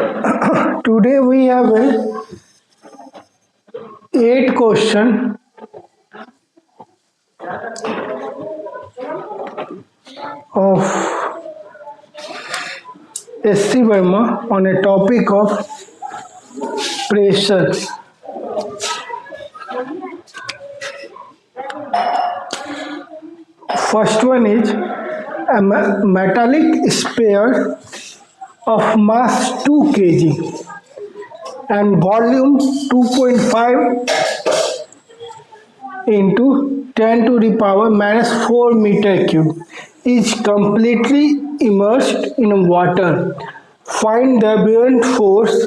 Today we have a 8 question of SC Verma on a topic of pressure. First one is a metallic sphere of mass 2 kg and volume 2.5 into 10 to the power minus 4 meter cube is completely immersed in water. Find the buoyant force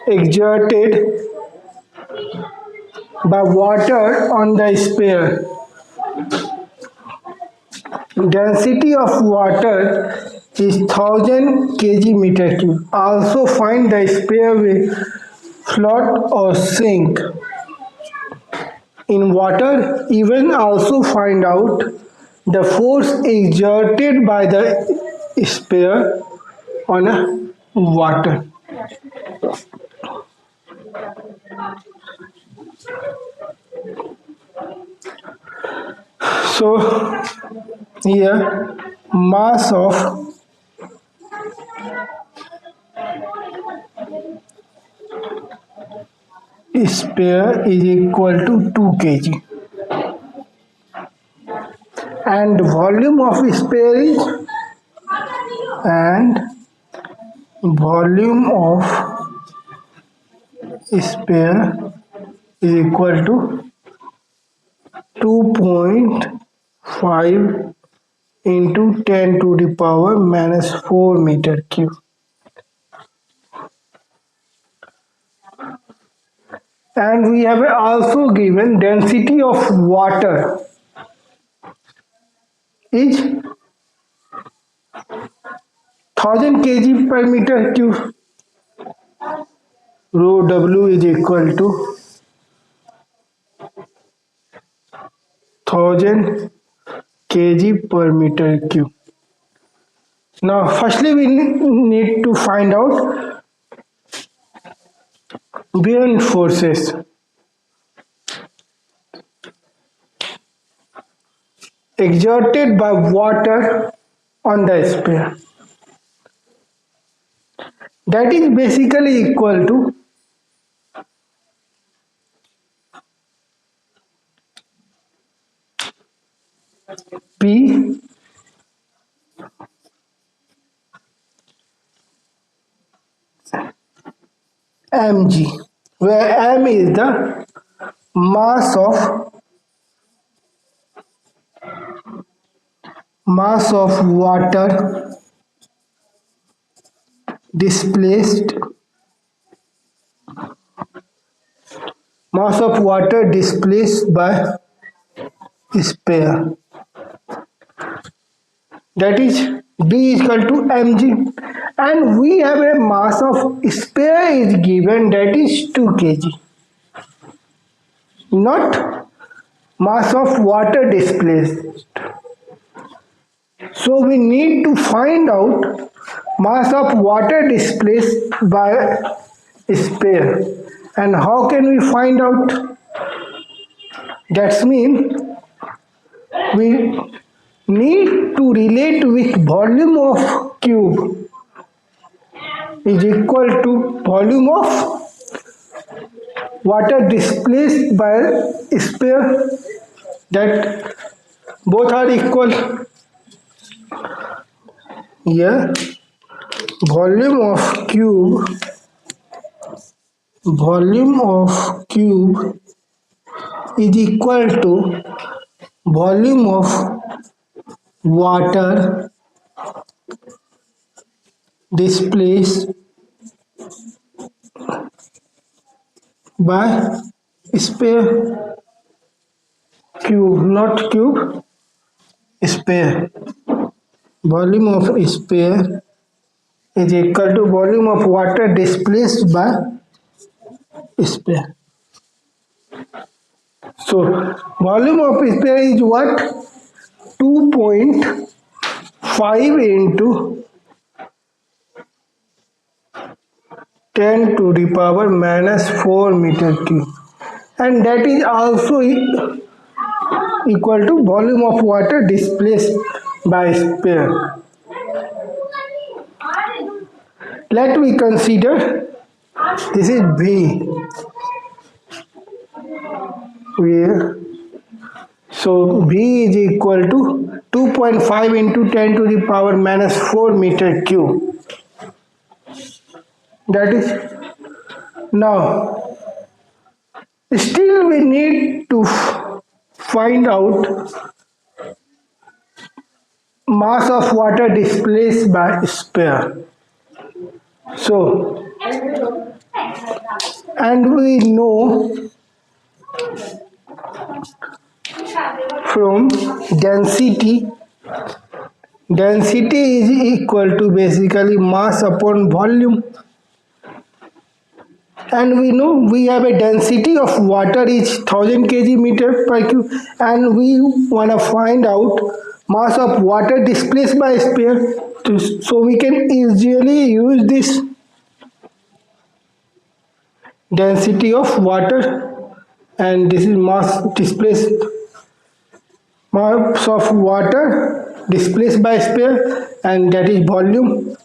exerted by water on the sphere. Density of water is 1000 kg meter cube. Also find the sphere will float or sink in water. Even also find out the force exerted by the sphere on water. So here mass of sphere is equal to 2 kg and volume of sphere is and volume of sphere is equal to 2.5 into 10 to the power minus 4 meter cube. And we have also given density of water is 1000 kg per meter cube. Rho W is equal to 1000 kg per meter cube. Now, firstly, we need to find out buoyant forces. Exerted by water on the sphere. That is basically equal to P mg, where m is the mass of water displaced by sphere. That is B is equal to mg, and we have a mass of sphere is given, that is 2 kg, not mass of water displaced. So we need to find out mass of water displaced by sphere. And how can we find out? That means we need to relate with volume of cube is equal to volume of water displaced by sphere, that both are equal. Here volume of cube is equal to volume of water displaced by sphere. Cube, not cube, sphere. Volume of sphere is equal to volume of water displaced by sphere. So volume of sphere is what? 2.5 into 10 to the power minus 4 meter cube, and that is also equal to volume of water displaced by sphere. Let me consider this is V. Where so V is equal to 2.5 into 10 to the power minus 4 meter cube. That is now still we need to find out mass of water displaced by sphere. So, and we know from density, density is equal to basically mass upon volume, and we know we have a density of water is 1000 kg meter per cube, and we want to find out mass of water displaced by sphere. So we can easily use this density of water, and this is mass displaced, mass of water displaced by sphere, and that is volume,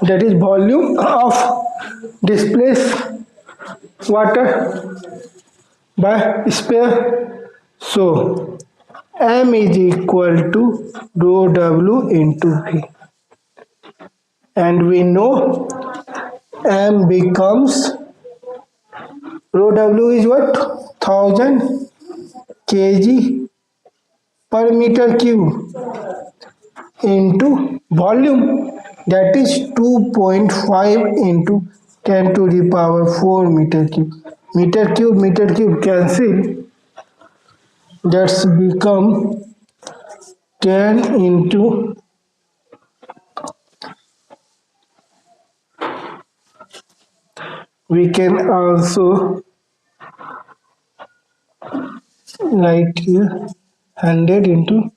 that is volume of displaced water by sphere. So m is equal to rho w into v, and we know m becomes rho w is what, 1000 kg per meter cube into volume, that is 2.5 into 10 to the power 4 meter cube. Meter cube cancel, that's become 10 into we can also write here 100 into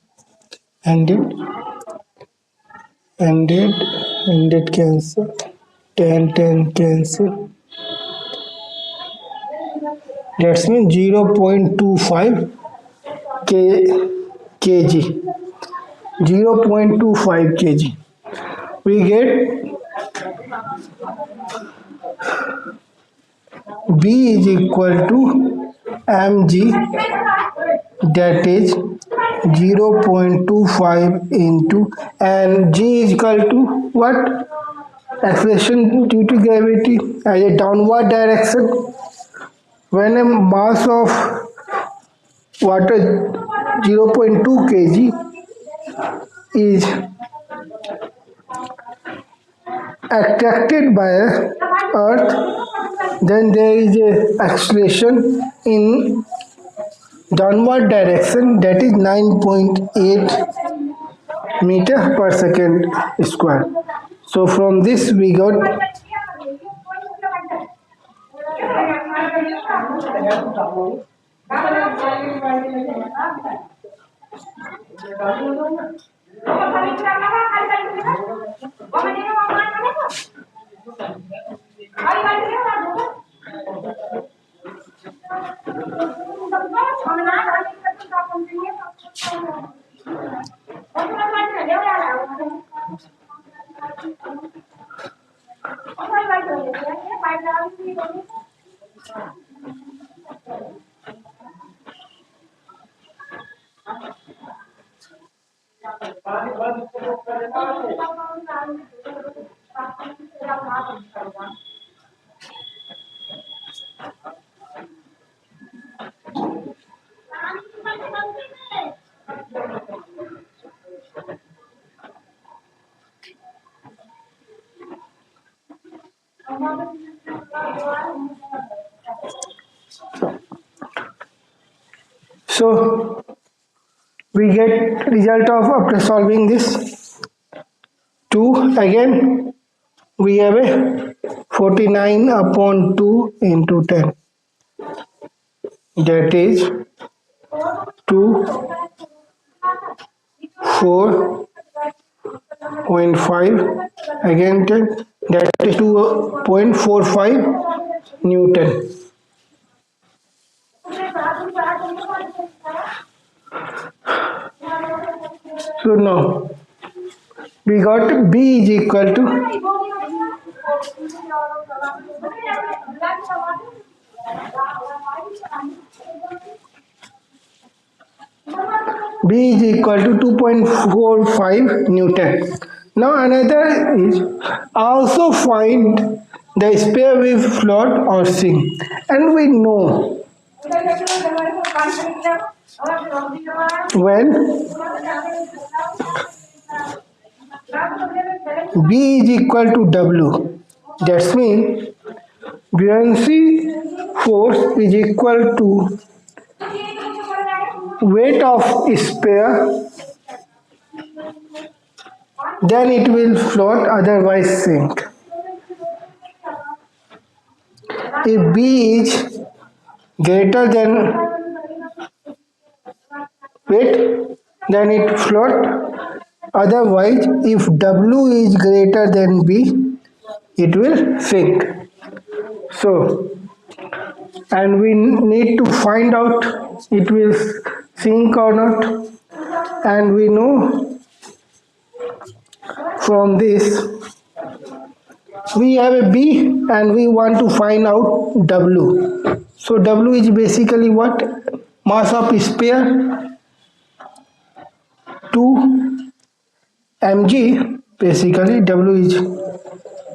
100, 100 cancel, 10 cancel, that's mean 0.25 kg, 0.25 kg. We get B is equal to mg, that is 0.25 into, and g is equal to what, acceleration due to gravity as a downward direction. When a mass of water 0.2 kg is attracted by earth, then there is a acceleration in downward direction, that is 9.8 meter per second square. So from this we got so we get result of after solving this 2 again we have a 49 upon 2 into 10, that is 2 4.5 again 10 that is 2.45 Newton. So now we got B is equal to B is equal to 2.45 Newton. Now another is also find the sphere will float or sink, and we know when B is equal to W, that means buoyancy force is equal to weight of sphere, then it will float, otherwise sink. If B is greater than weight, then it float. Otherwise, if W is greater than B, it will sink. So, and we need to find out it will sink or not. And we know from this we have a B and we want to find out W. So W is basically what? Mass of sphere 2 mg. Basically W is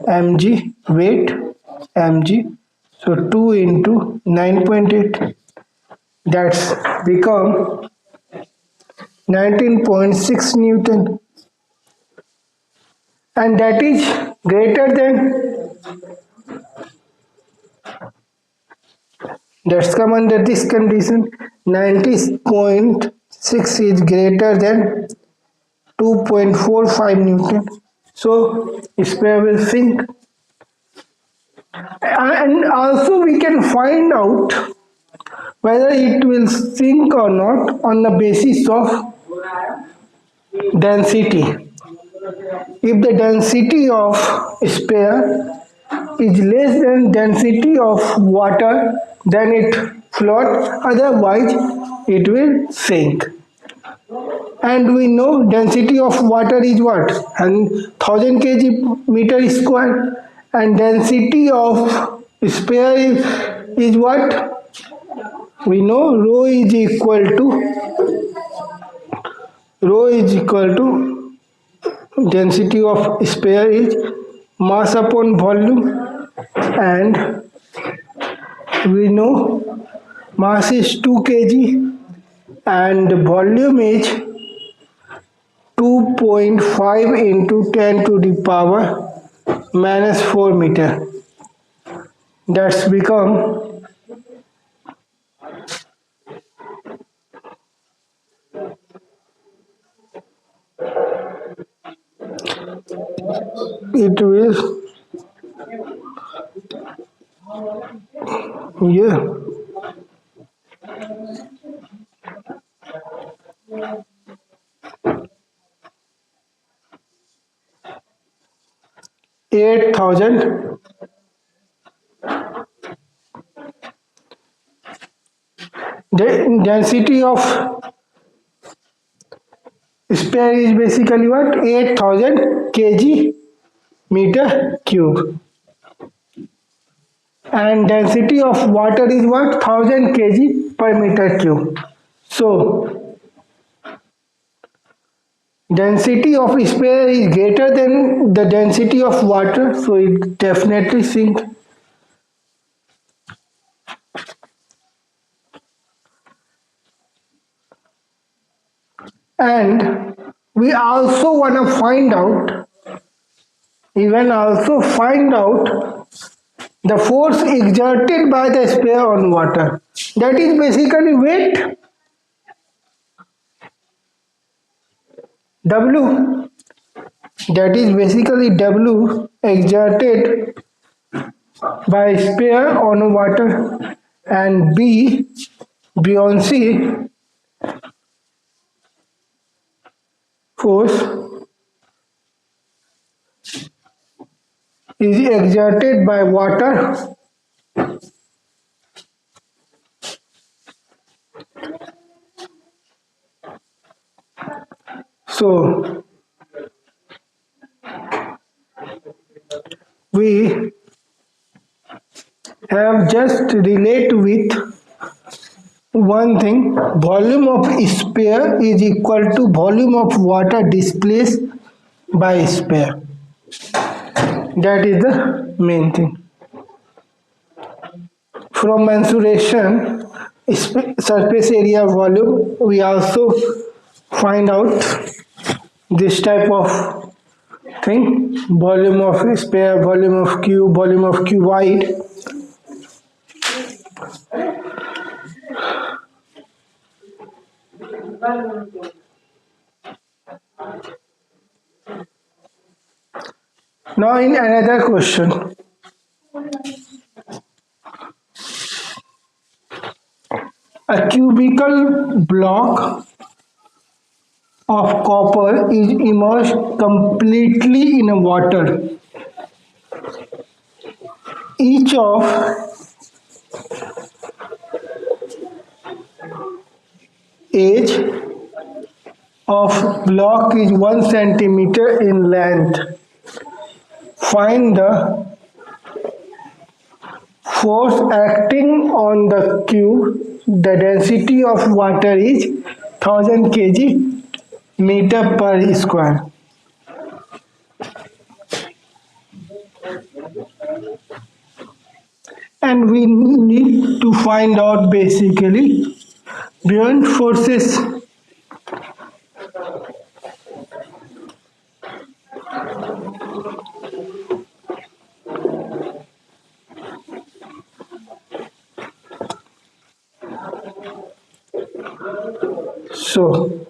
mg, weight mg. So 2 into 9.8, that's become 19.6 Newton, and that is greater than, that's come under this condition, 90.6 is greater than 2.45 Newton. So sphere will sink. And also we can find out whether it will sink or not on the basis of density. If the density of sphere is less than density of water, then it float, otherwise it will sink. And we know density of water is what? And 1000 kg meter square, and density of sphere is what? We know rho is equal to density of sphere is mass upon volume, and we know mass is 2 kg and volume is 2.5 into 10 to the power minus 4 meter. That's become it will, yeah, 8000. The density of sphere is basically what? 8000 kg meter cube, and density of water is what? 1000 kg per meter cube. So density of sphere is greater than the density of water, so it definitely sink. And we also want to find out, the force exerted by the sphere on water. That is basically weight W. That is basically W exerted by sphere on water, and B buoyancy force is exerted by water. So we have just relate with one thing, volume of sphere is equal to volume of water displaced by sphere. That is the main thing. From mensuration, surface area volume, we also find out this type of thing, volume of sphere, volume of cuboid. Now in another question, a cubical block of copper is immersed completely in water. Each of edge of block is 1 centimeter in length. Find the force acting on the cube. The density of water is 1000 kg meter per square. And we need to find out basically buoyant forces. So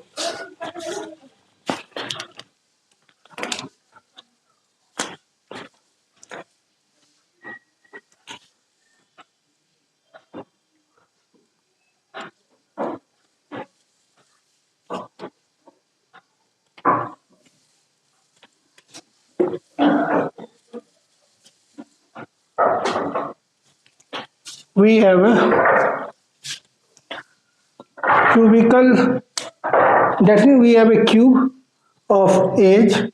we have a cubical, that means we have a cube of edge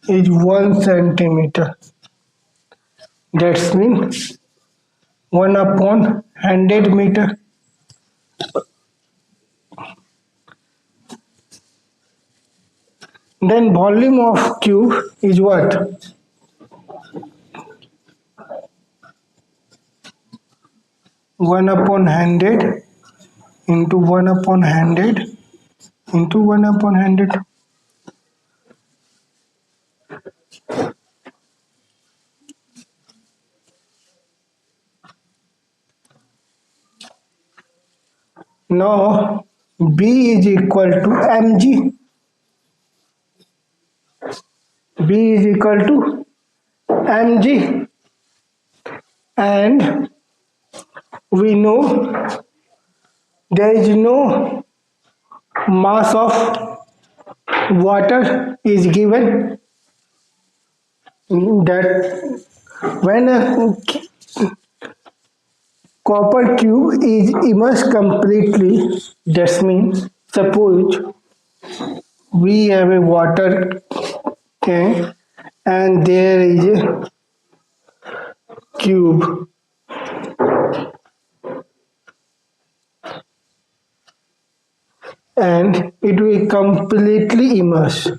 is 1 centimeter. That means 1 upon 100 meter. Then volume of cube is what? 1 upon 100 into 1 upon 100 into 1 upon 100. Now B is equal to mg. B is equal to mg, and we know there is no mass of water is given, that when a copper cube is immersed completely, that means suppose we have a water tank and there is a cube, and it will completely immerse.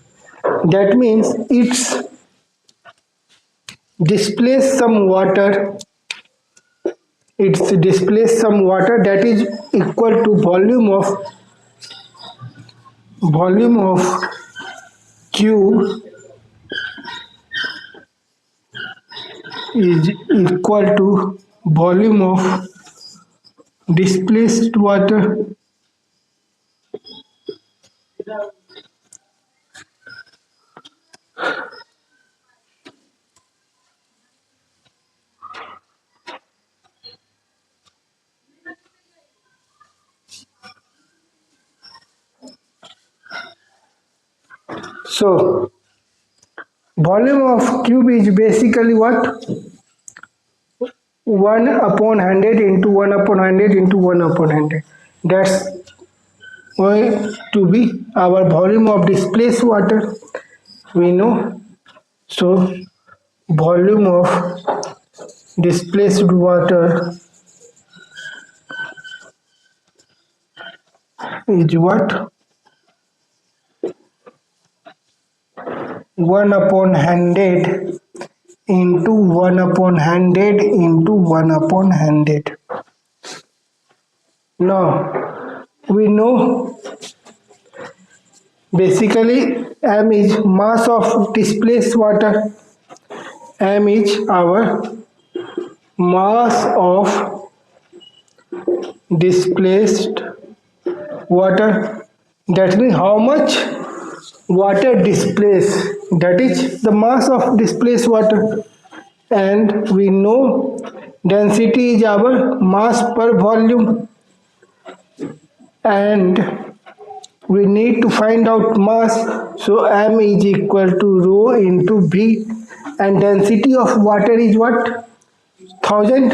That means it's displace some water, it's displace some water that is equal to volume of cube is equal to volume of displaced water. So volume of cube is basically what? 1 upon 100 into 1 upon 100 into 1 upon 100. That's going to be our volume of displaced water. We know. So volume of displaced water is what? 1 upon 100 into 1 upon 100 into 1 upon 100. Now we know basically m is mass of displaced water. M is our mass of displaced water. That means how much water displaced. That is the mass of displaced water. And we know density is our mass per volume. And we need to find out mass. So m is equal to rho into v. And density of water is what? 1000.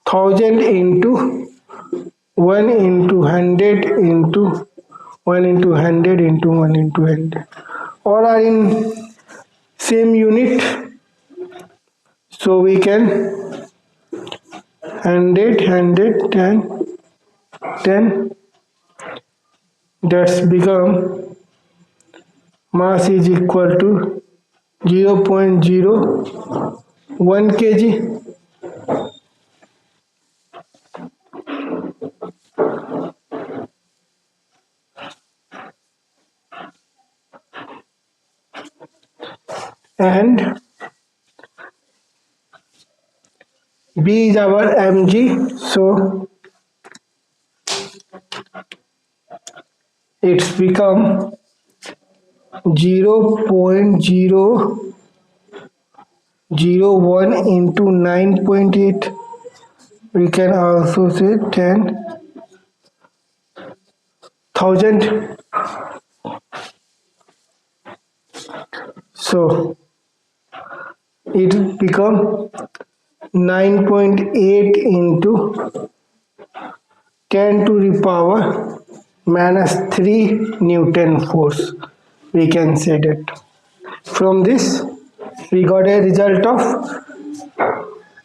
1000 into 1 into 100 into 1 into 100 into 1 into 100. All are in same unit. So we can 100, 100, 10, 10. That's become mass is equal to 0.01 kg. And B is our mg. So it's become 0.001 into 9.8. We can also say 10,000. So it become 9.8 into 10 to the power minus 3 Newton force. We can say that. From this, we got a result of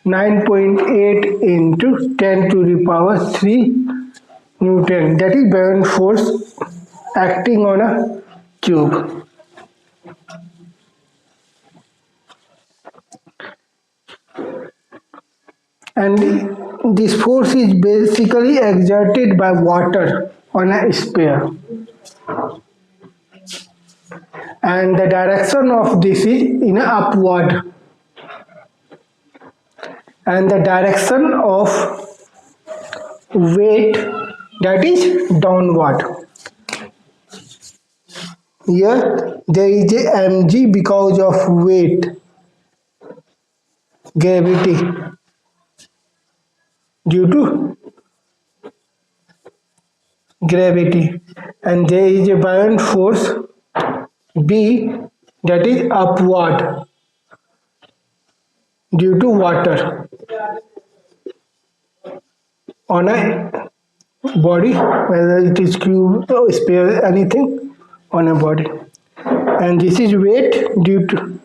9.8 into 10 to the power 3 Newton. That is buoyant force acting on a tube. And this force is basically exerted by water on a sphere. And the direction of this is in a upward. And the direction of weight, that is downward. Here there is a mg because of weight, gravity, due to gravity, and there is a buoyant force B, that is upward, due to water on a body, whether it is cube or sphere, anything on a body. And this is weight due to,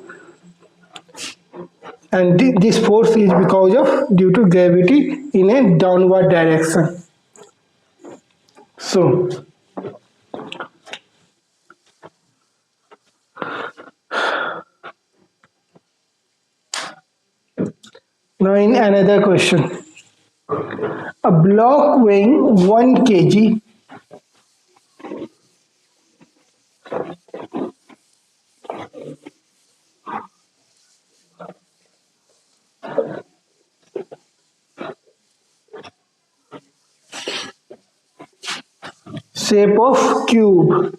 and this force is because of due to gravity in a downward direction. So now in another question, a block weighing 1 kg shape of cube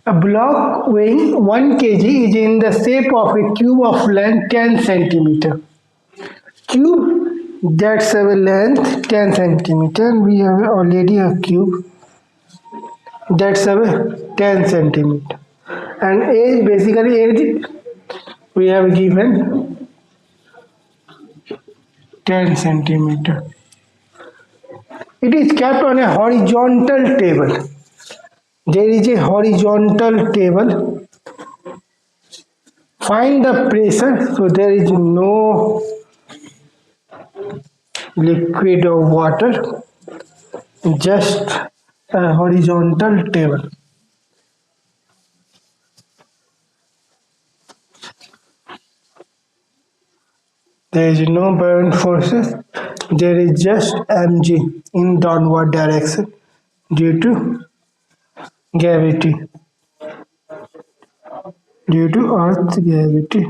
A block weighing 1 kg is in the shape of a cube of length 10 centimeter. Cube that's a length 10 centimeter. We have already a cube that's a 10 centimeter. And age, basically age we have given 10 centimeter. It is kept on a horizontal table. There is a horizontal table. Find the pressure. So there is no liquid or water, just a horizontal table. There is no buoyant forces. There is just mg in downward direction due to gravity. Due to Earth's gravity.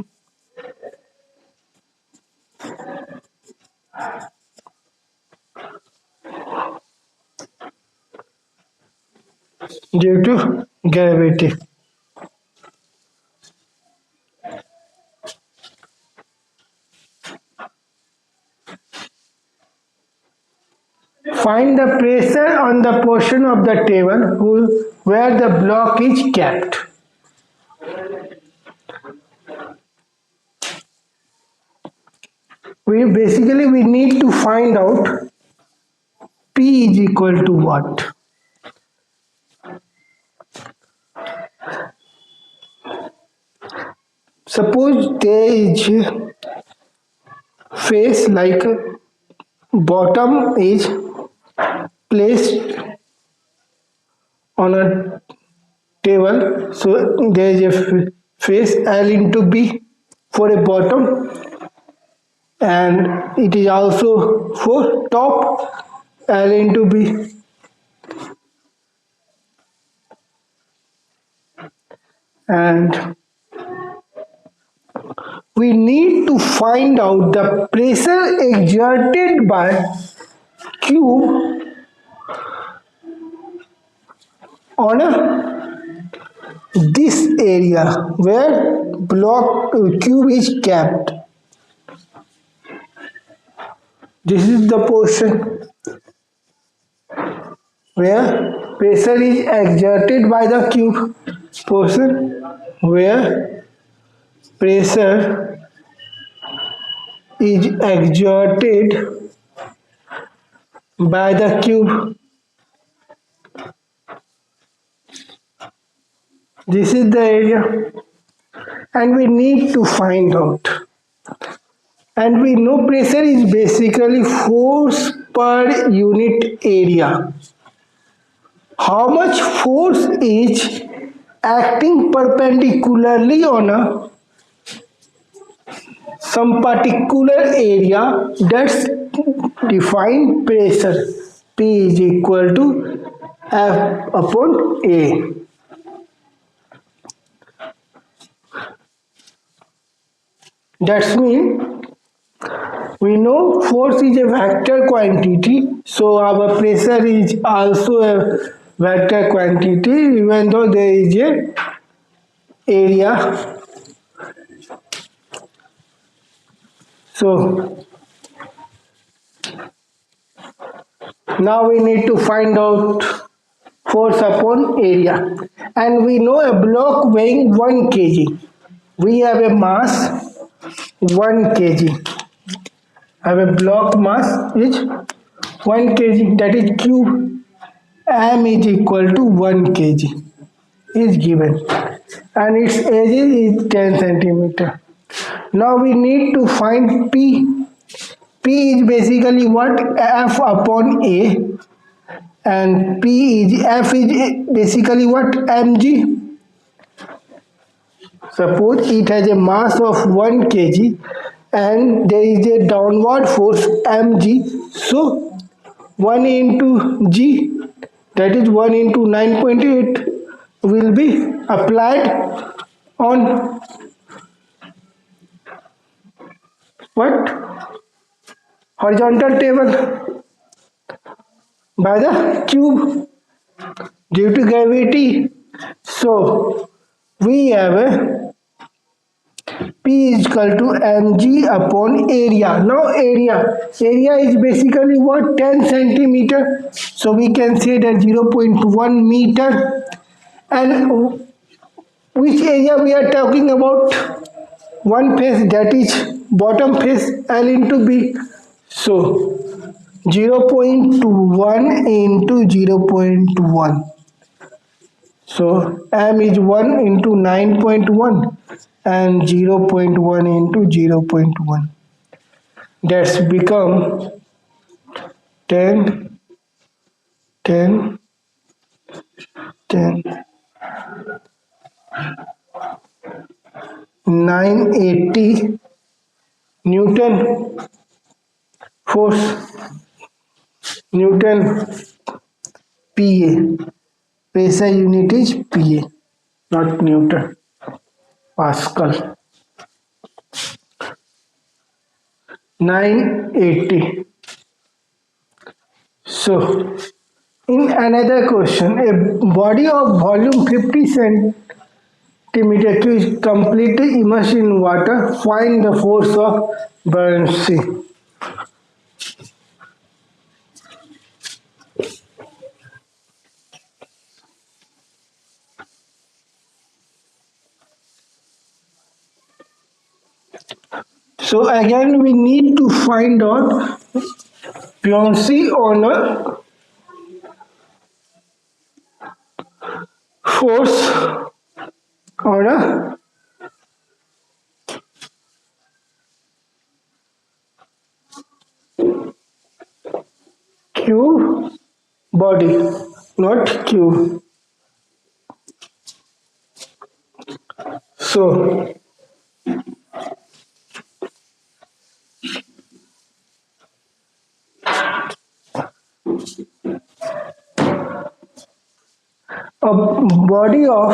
Due to gravity. Find the pressure on the portion of the table where the block is kept. We need to find out P is equal to what? Suppose there is face like bottom is placed on a table, so there is a face L into B for a bottom, and it is also for top L into B. And we need to find out the pressure exerted by cube on this area where block cube is kept. This is the portion where pressure is exerted by the cube. Portion where pressure is exerted by the cube. This is the area, and we need to find out. And we know pressure is basically force per unit area. How much force is acting perpendicularly on some particular area, that's defined pressure. P is equal to F upon A. That's mean we know force is a vector quantity, so our pressure is also a vector quantity, even though there is a area. So now we need to find out force upon area, and we know a block weighing 1 kg. We have a mass 1 kg. Have a block mass is 1 kg, that is Q. M is equal to 1 kg is given, and its area is 10 centimeter. Now we need to find P. P is basically what? F upon A, and F is basically what? Mg. Suppose it has a mass of 1 kg and there is a downward force mg. So 1 into g, that is 1 into 9.8, will be applied on what? Horizontal table by the cube due to gravity. So we have a P is equal to mg upon area. Now area is basically what? 10 centimeter. So we can say that 0.1 meter. And which area we are talking about? One face, that is bottom face, L into B. So 0.1 into 0.1. So m is 1 into 9.1 and 0.1 into 0.1. That's become 10, 10, 10, 980 Newton force, Newton PA. Pressure unit is PA, not Newton, Pascal. 980. So, in another question, a body of volume 50 centimeter cube is completely immersed in water. Find the force of buoyancy. So again, we need to find out buoyancy on a force on a cube body, not cube. So a body of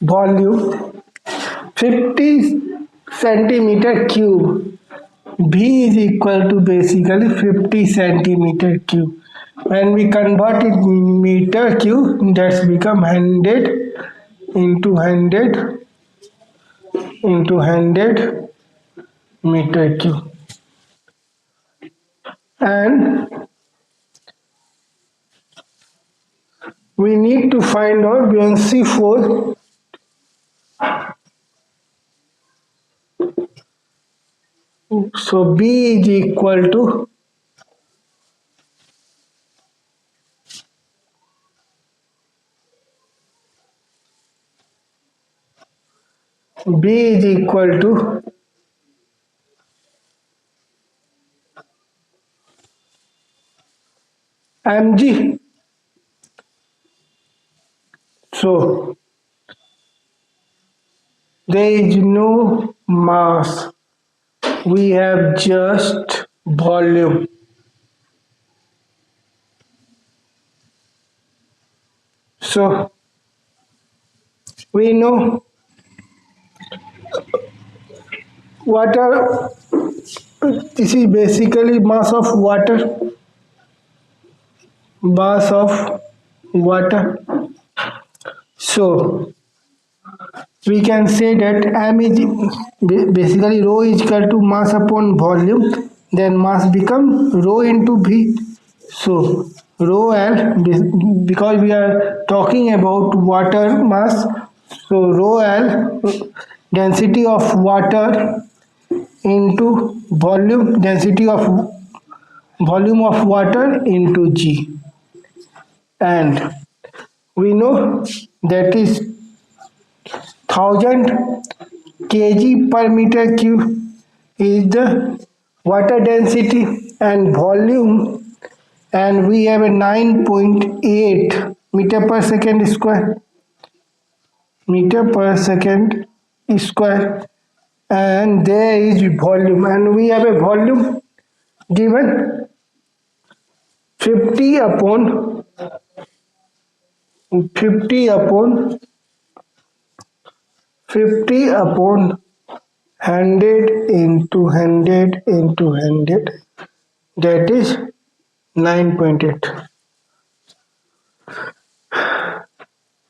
volume 50 centimeter cube, B is equal to basically 50 centimeter cube. When we convert it meter cube, that's become 100 into 100 into 100 meter cube. And we need to find out buoyancy force. So B is equal to B is equal to mg. So there is no mass, we have just volume. So we know water, this is basically mass of water, mass of water. So we can say that m is basically rho is equal to mass upon volume, then mass become rho into v. So rho L, because we are talking about water mass, so rho L, density of water into volume, density of volume of water into G. And we know that is 1000 kg per meter cube is the water density and volume, and we have a 9.8 meter per second square, meter per second square, and there is volume, and we have a volume given 50 upon 50 upon 50 upon 100 into 100 into 100, that is 9.8.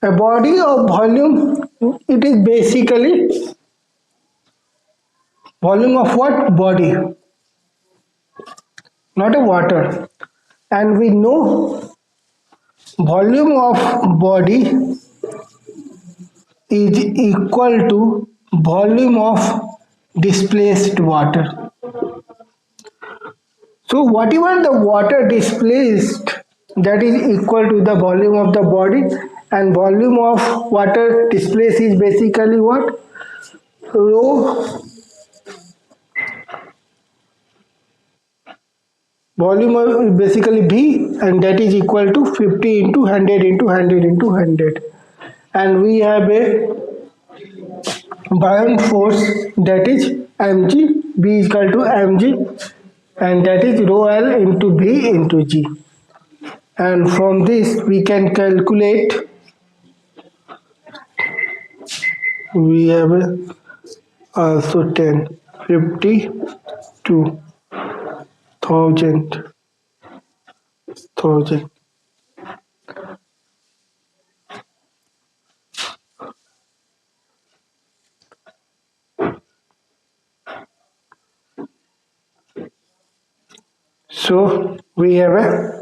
A body of volume, it is basically volume of what? Body, not a water. And we know volume of body is equal to volume of displaced water. So whatever the water displaced, that is equal to the volume of the body, and volume of water displaced is basically what? Rho, volume is basically B, and that is equal to 50 into 100 into 100 into 100. And we have a buoyant force, that is mg, B is equal to mg, and that is rho L into B into G. And from this we can calculate, we have also 10, 50 to 1000, so we have a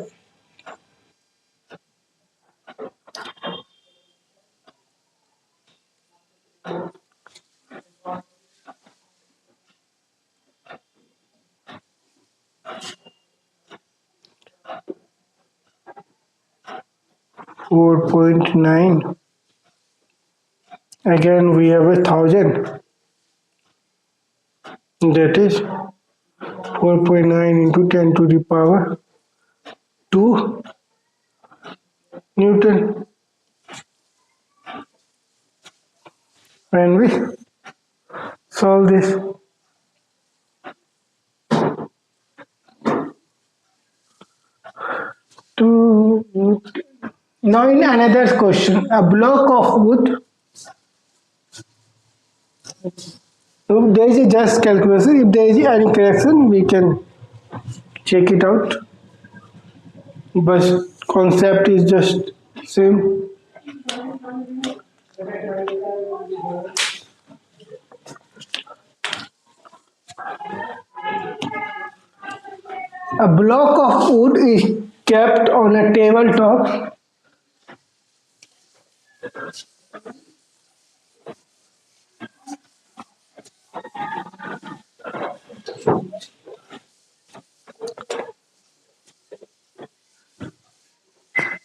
4.9, again we have 1000, that is 4.9 into 10 to the power 2 Newton. When we solve this, to now in another question, a block of wood. So there is a just calculation. If there is any correction, we can check it out. But concept is just same. A block of wood is kept on a tabletop.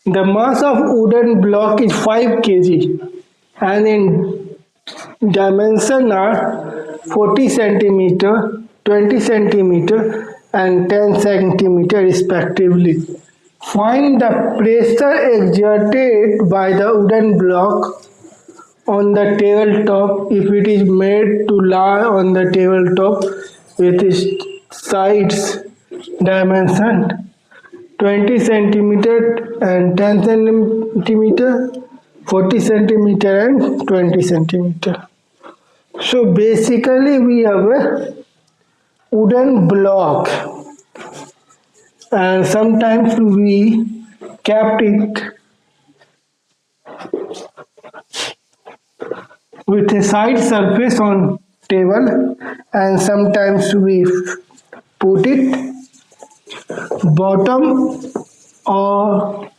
The mass of wooden block is 5 kg, and in dimension are 40 centimeter, 20 centimeter, and 10 centimeter respectively. Find the pressure exerted by the wooden block on the tabletop if it is made to lie on the tabletop with its sides dimension 20 centimeter and 10 centimeter, 40 centimeter and 20 centimeter. So basically we have a wooden block, and sometimes we kept it with a side surface on table, and sometimes we put it bottom or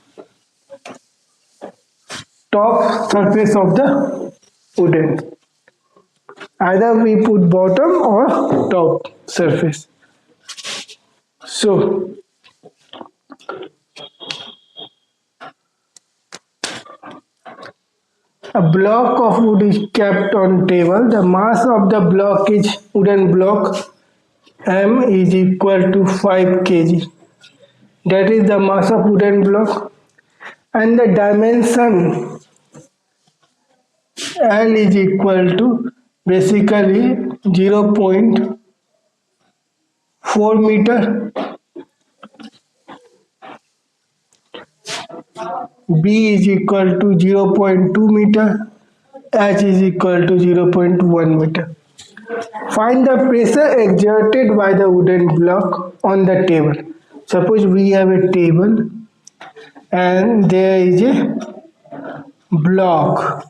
top surface of the wooden. Either we put bottom or top surface. So a block of wood is kept on table. The mass of the block is wooden block, M is equal to 5 kg. That is the mass of wooden block. And the dimension L is equal to basically 0.4 meter. B is equal to 0.2 meter. H is equal to 0.1 meter. Find the pressure exerted by the wooden block on the table. Suppose we have a table and there is a block.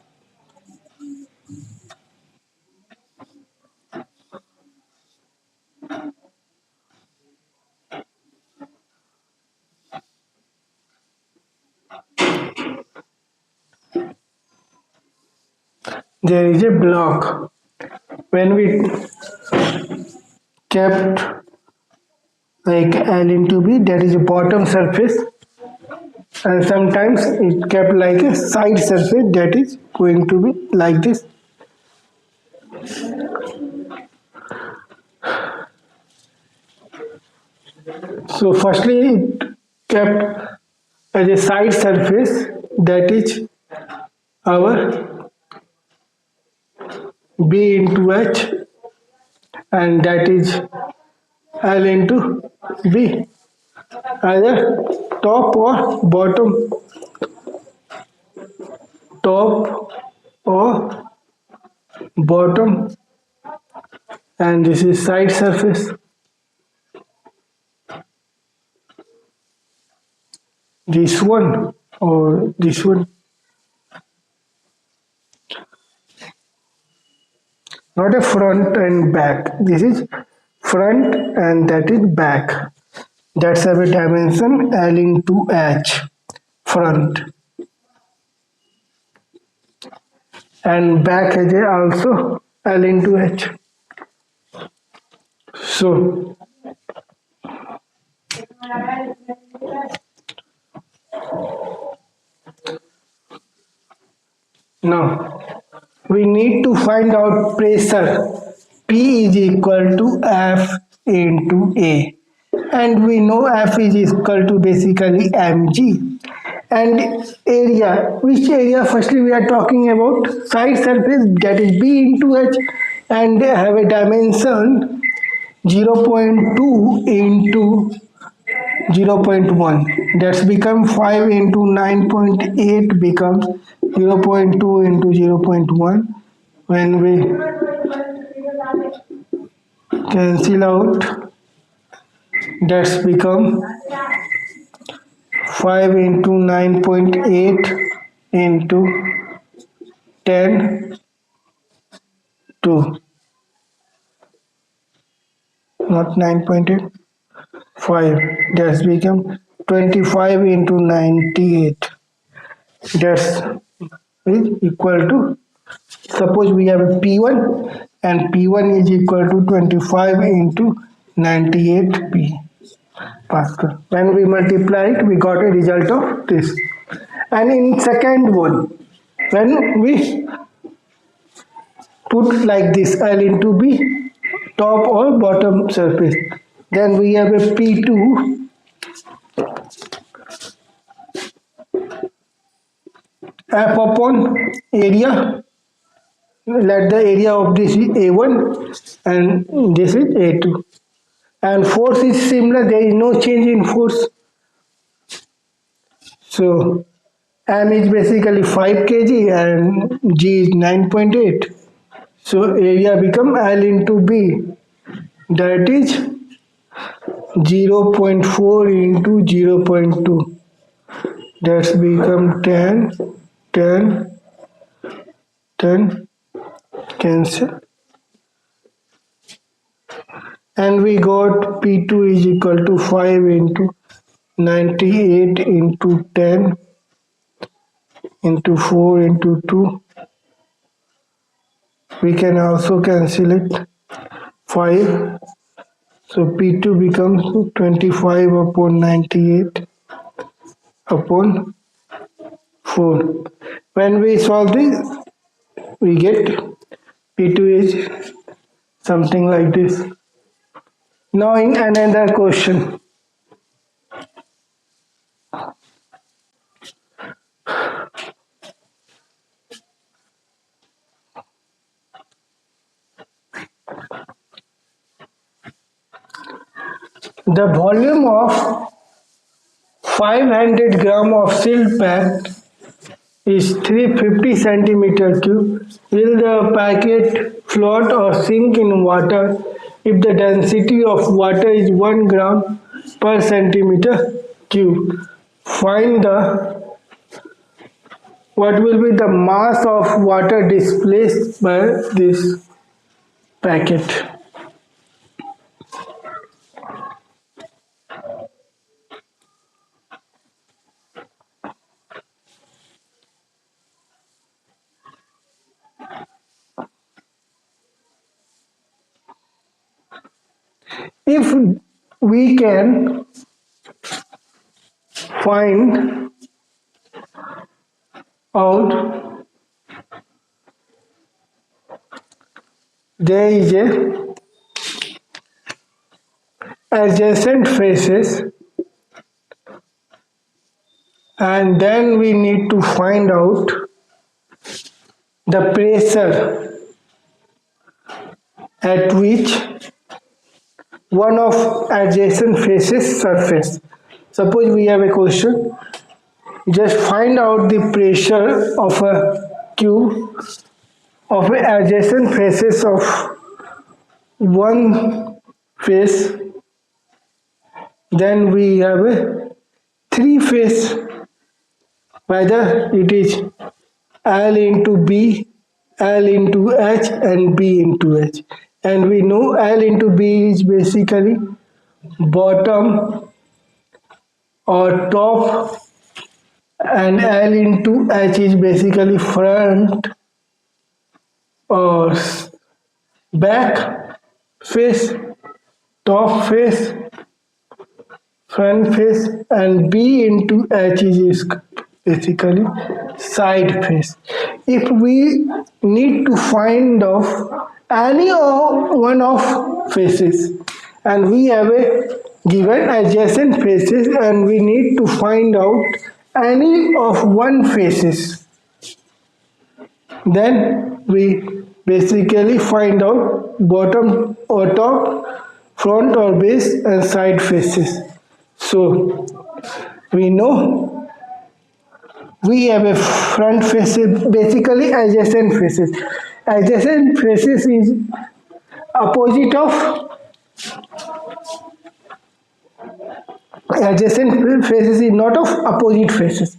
There is a block. When we kept like L into B, that is a bottom surface, and sometimes it kept like a side surface that is going to be like this. So firstly it kept as a side surface, that is our B into H, and that is L into B, either top or bottom, top or bottom, and this is side surface. This one or this one, not a front and back. This is front and that is back. That's have a dimension L into H, front, and back has a also L into H. So now we need to find out pressure. P is equal to F into A, and we know F is equal to basically mg. And area, which area? Firstly we are talking about side surface, that is B into H, and they have a dimension 0.2 into 0.1. That's become 5 into 9.8 becomes 0.2 into 0.1. When we cancel out, that's become 5 into 9.8 into 10 to not 9.8, 5. That's become 25 into 98. That's is equal to, suppose we have a P1 and P1 is equal to 25 into 98 P Pascal. When we multiply it, we got a result of this. And in second one, when we put like this L into B, top or bottom surface, then we have a P2 F upon area. Let the area of this is A1 and this is A2. And force is similar, there is no change in force. So M is basically 5 kg and G is 9.8. So area become L into B, that is 0.4 into 0.2. That's become 10, 10, 10, cancel. And we got P2 is equal to 5 into 98 into 10 into 4 into 2. We can also cancel it, 5. So P2 becomes 25 upon 98 upon 4. When we solve this, we get P2 is something like this. Now in another question. The volume of 500 gram of silk packed is 350 centimeter cube. Will the packet float or sink in water if the density of water is 1 gram per centimeter cube? Find the what will be the mass of water displaced by this packet. If we can find out there is a adjacent faces and then we need to find out the pressure at which one of adjacent faces surface. Suppose we have a question, just find out the pressure of a cube of adjacent faces of one face, then we have a three face, whether it is L into B, L into H and B into H. And we know L into B is basically bottom or top and L into H is basically front or back face, top face, front face, and B into H is basically side face. If we need to find of any one of faces and we have a given adjacent faces and we need to find out any of one faces, then we basically find out bottom or top, front or base and side faces. So we know we have a front faces, basically adjacent faces. Adjacent faces is opposite of adjacent faces is not of opposite faces.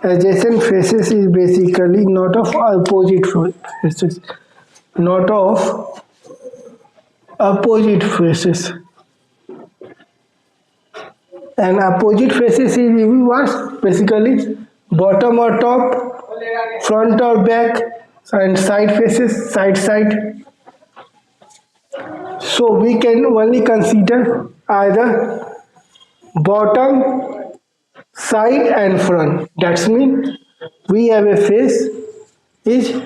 Adjacent faces is basically not of opposite faces, not of opposite faces. And opposite faces is what? Basically bottom or top, front or back, and side faces, side. So we can only consider either bottom, side and front. That means we have a face is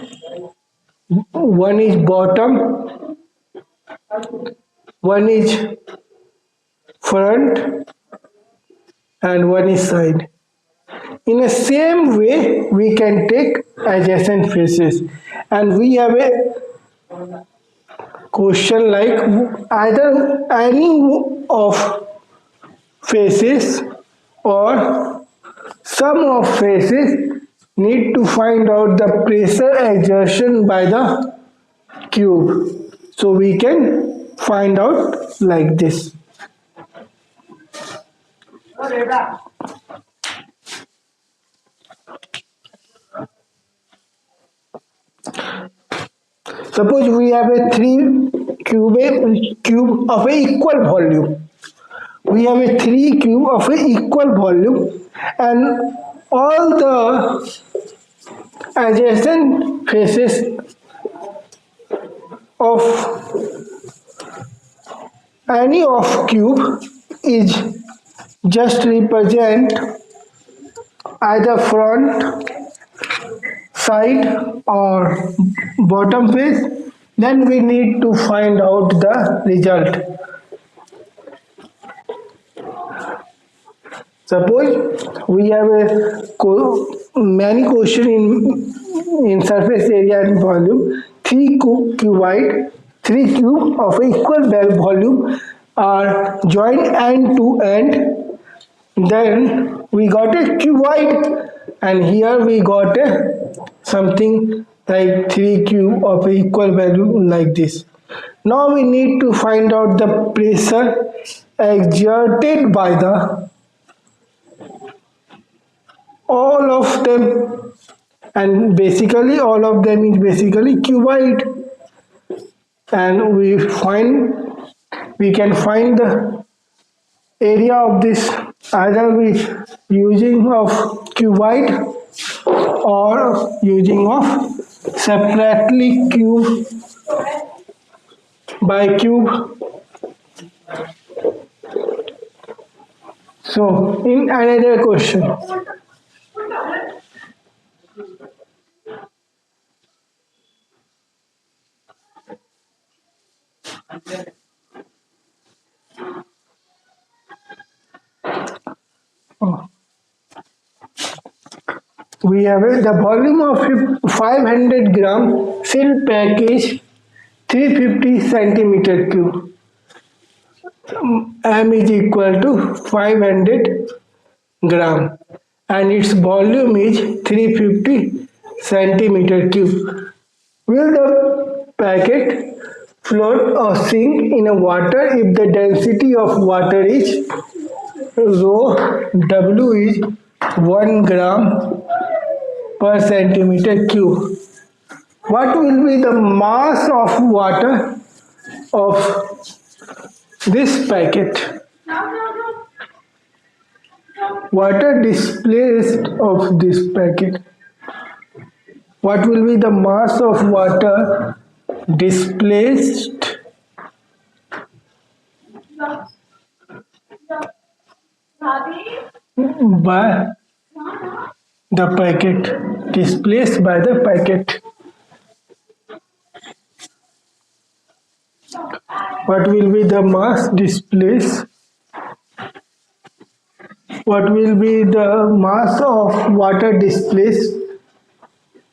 one is bottom, one is front and one is side. In the same way we can take adjacent faces and we have a question like either any of faces or sum of faces need to find out the pressure exertion by the cube. So we can find out like this. Suppose we have a cube of a equal volume. We have a three cube of a equal volume and all the adjacent faces of any of cube is just represent either front, side or bottom face, then we need to find out the result. Suppose we have many question in surface area and volume. Three cuboid, three cube of equal volume are joined end to end. Then we got a cuboid, and here we got a something like three cube of equal value like this. Now we need to find out the pressure exerted by the all of them, and basically all of them is basically cuboid, and we can find the area of this either with using of cuboid or using of separately cube by cube. So in another question, we have the volume of 500 gram sealed package 350 centimeter cube. M is equal to 500 gram and its volume is 350 centimeter cube. Will the packet float or sink in a water if the density of water is rho W is 1 gram per centimeter cube? What will be the mass of water of this packet? Water displaced of this packet. What will be the mass of water displaced by the packet? Displaced by the packet. What will be the mass displaced? What will be the mass of water displaced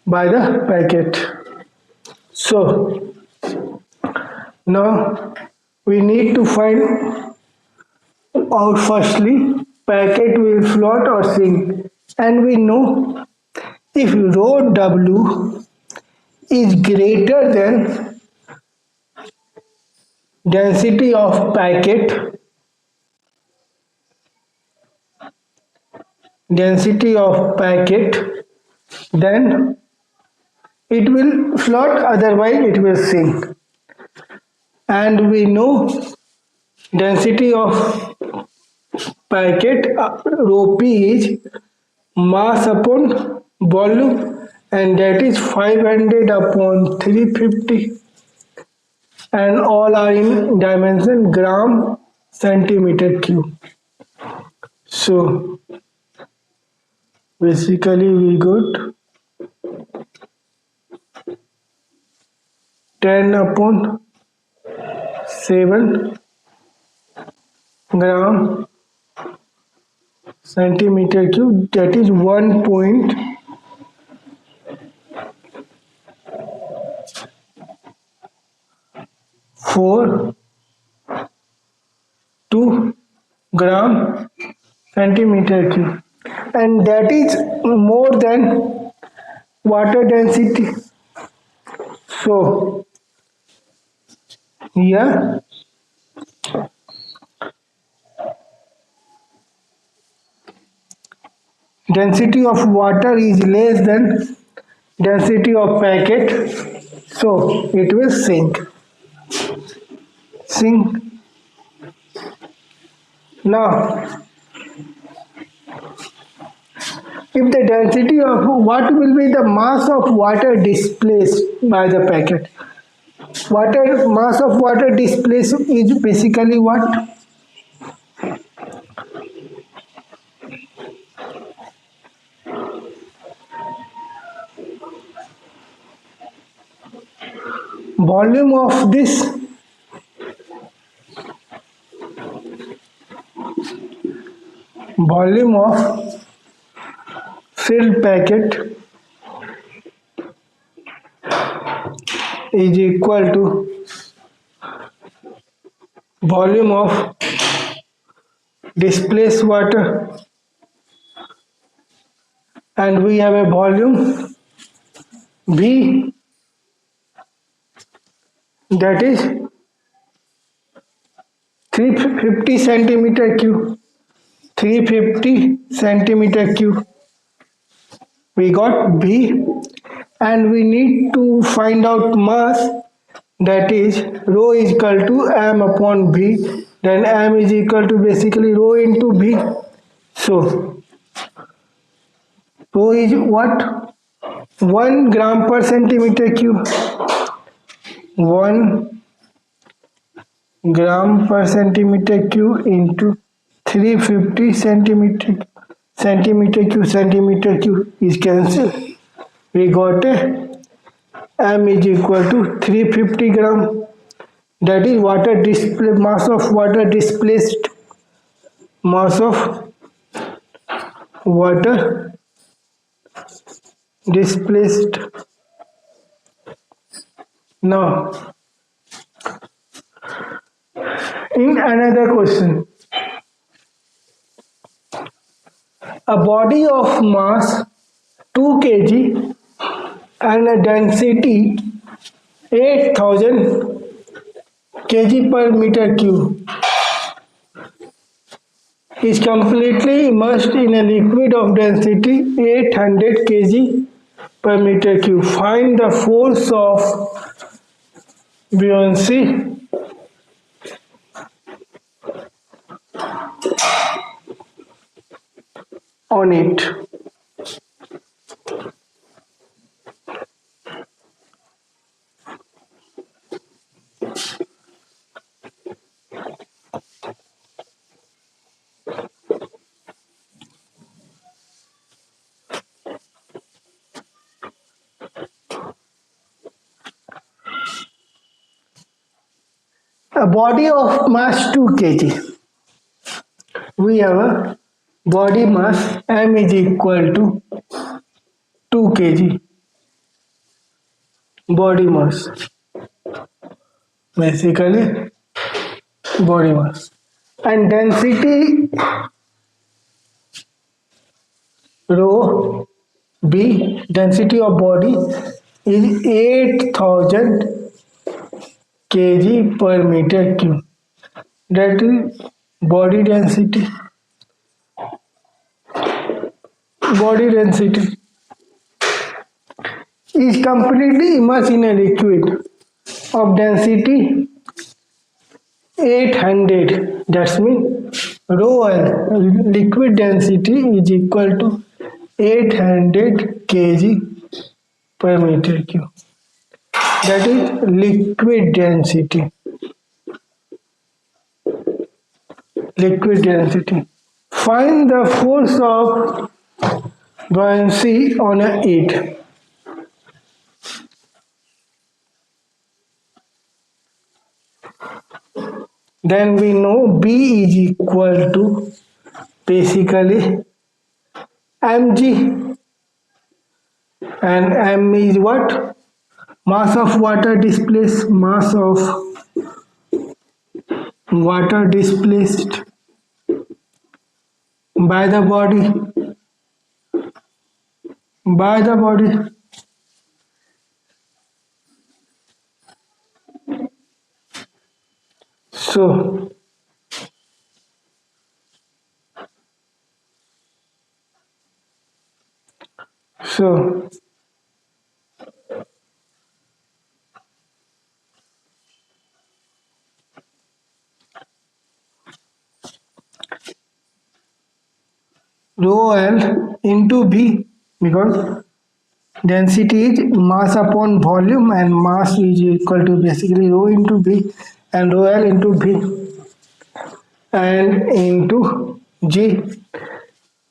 by the packet? So now we need to find out firstly packet will float or sink, and we know if rho W is greater than density of packet, then it will float, otherwise it will sink. And we know density of packet rho p is mass upon volume, and that is 500 upon 350, and all are in dimension gram centimeter cube. So basically we got 10 upon 7 gram centimeter cube, that is 1.42 gram centimeter cube, and that is more than water density. So here density of water is less than density of packet, so it will sink. Now if the density of what will be the mass of water displaced by the packet? Mass of water displaced is basically what? Volume of this volume of filled packet is equal to volume of displaced water, and we have a volume V, that is 350 centimeter cube. 350 centimeter cube. We got V, and we need to find out mass, that is rho is equal to m upon V. Then m is equal to basically rho into V. So rho is what? 1 gram per centimeter cube. 1 gram per centimeter cube into 350 centimeter cube is cancelled. We got a m is equal to 350 gram. That is mass of water displaced. Mass of water displaced. Now, in another question, a body of mass 2 kg and a density 8000 kg per meter cube is completely immersed in a liquid of density 800 kg per meter cube. Find the force of buoyancy on it. A body of mass 2 kg. We have a body mass m is equal to 2 kg. Body mass. Basically, body mass. And density rho B, density of body, is 8000 kg per meter cube. That is body density. Body density is completely immersed in a liquid of density 800. That means rho L, liquid density, is equal to 800 kg per meter cube. That is liquid density. Liquid density. Find the force of buoyancy on it. Then we know B is equal to basically mg, and m is what? Mass of water displaced. Mass of water displaced by the body. By the body. So rho L into B, because density is mass upon volume, and mass is equal to basically rho into B, and rho L into B and into G.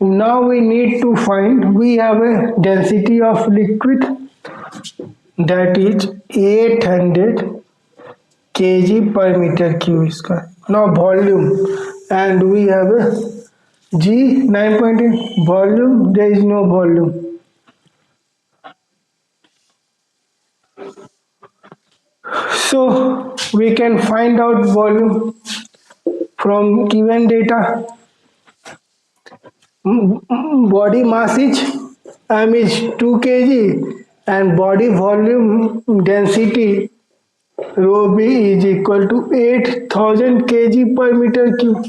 Now we need to find, we have a density of liquid, that is 800 kg per meter cube square. Now volume, and we have a G 9.8 volume, there is no volume. So we can find out volume from given data. Body mass is m is 2 kg and body volume density rho b is equal to 8000 kg per meter cube.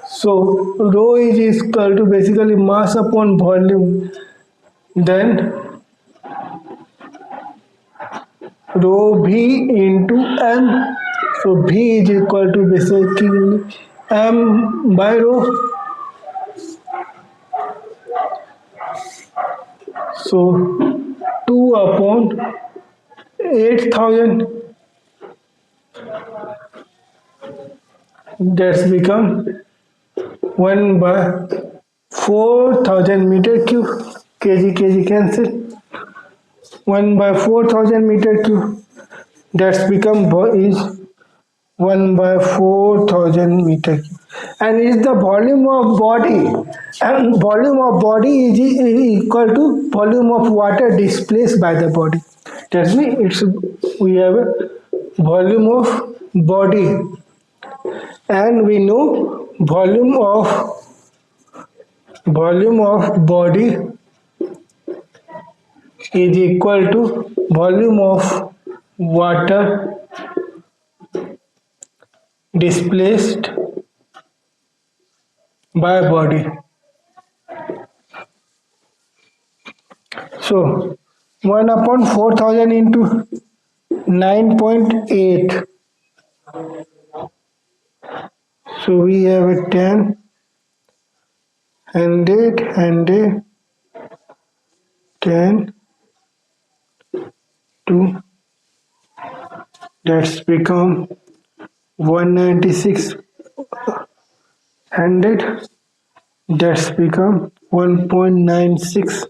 So rho is equal to basically mass upon volume. Then rho v into m. So v is equal to basically m by rho. So 2 upon 8000, that's become 1 by 4000 meter cube. Kg cancel. 1 by 4000 meter cube. That's become is 1 by 4000 meter cube. And is the volume of body, and volume of body is equal to volume of water displaced by the body. That means we have a volume of body, and we know volume of body is equal to volume of water displaced by body. So 1 upon 4000 into 9.8. So we have a 10, 100, 10, 2. That's become 196, 100. That's become 1.96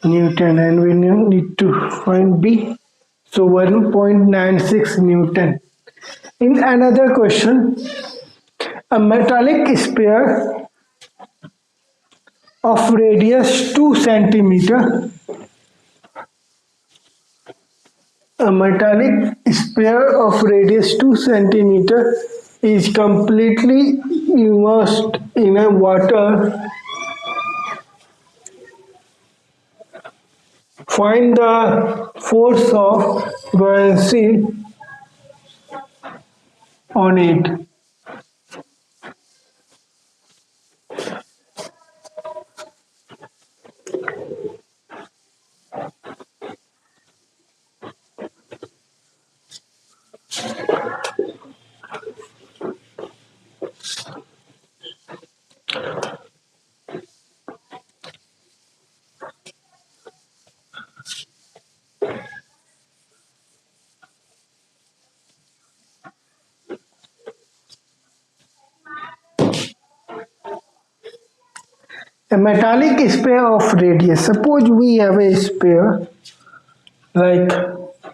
Newton, and we need to find B. So 1.96 Newton. In another question, a metallic sphere of radius 2 centimeter. A metallic sphere of radius 2 centimeter is completely immersed in a water. Find the force of buoyancy on it. A metallic sphere of radius. Suppose we have a sphere like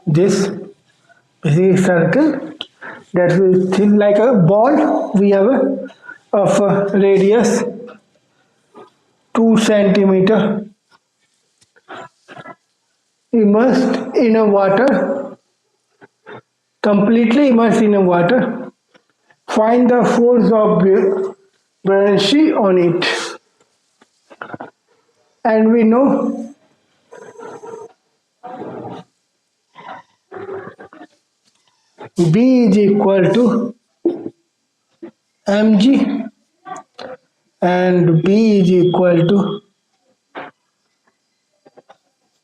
this, circle that will thin like a ball. We have of a radius 2 centimeter immersed in a water, completely immersed in a water. Find the force of buoyancy on it. And we know B is equal to mg, and B is equal to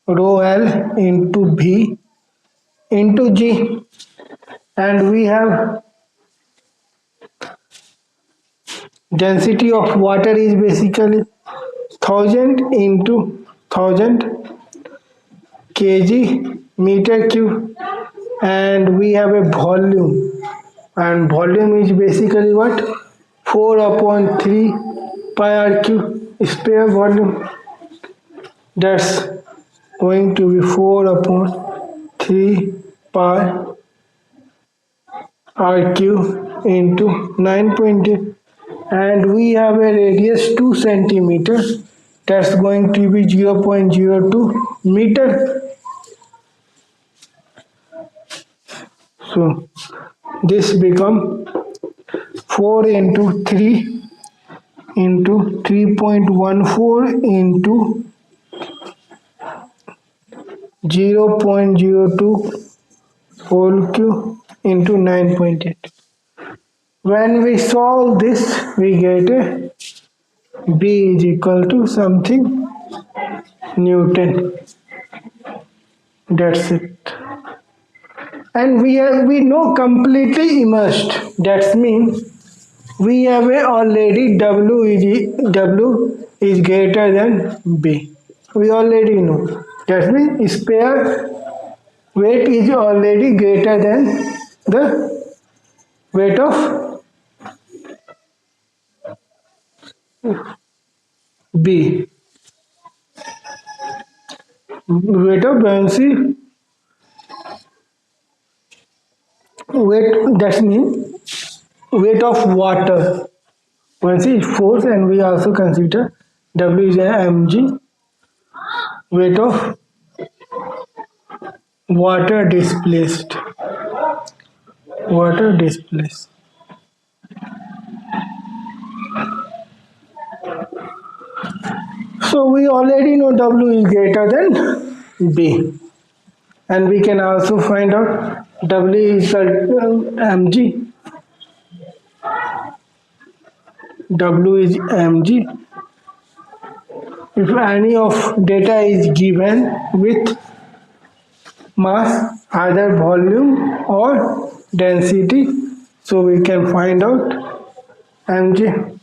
rho L into V into G, and we have density of water is basically 1000 into 1000 kg meter cube, and we have a volume, and volume is basically what, 4 upon 3 pi r cube sphere volume. That's going to be 4 upon 3 pi r cube into 9.8. and we have a radius 2 centimeter, that's going to be 0.02 meter. So this become 4 into 3 into 3.14 into 0.02 whole cube into 9.8. When we solve this, we get a B is equal to something Newton. That's it. And we know completely immersed. That means we have a already W is greater than B. We already know. That means spare weight is already greater than the weight of B. Weight of buoyancy, weight, that means weight of water. Buoyancy is force, and we also consider W is mg, weight of water displaced. Water displaced. So we already know W is greater than B, and we can also find out W is mg. W is mg. If any of data is given with mass, either volume or density, so we can find out mg.